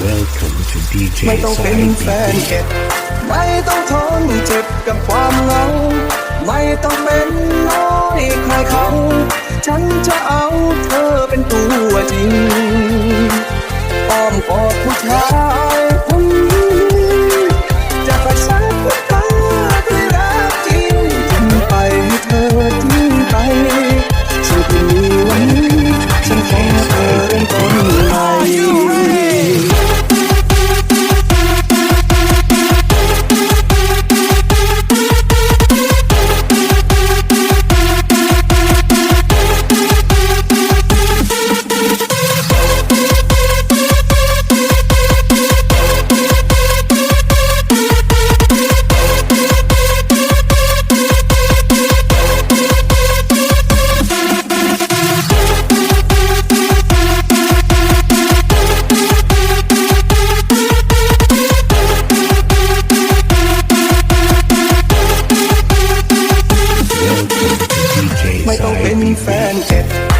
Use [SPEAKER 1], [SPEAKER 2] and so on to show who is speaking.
[SPEAKER 1] Welcome to DJ
[SPEAKER 2] ไม่ต้องเป็นแฟนเก็บไม่ต้องทนเจ็บกับความเหงาไม่ต้องเป็นน้อยใครเขาฉันจะเอาเธอเป็นตัวจริงอ้อมกอดผู้ชายคนนี้จะประชันกับเธอที่รักจริงฉันไปให้เธอทิ้งไปฉันที่มีวันนี้ฉันขอเธอเริ่มต้นใหม่ไม่ต้องเป็นแฟนเก็บ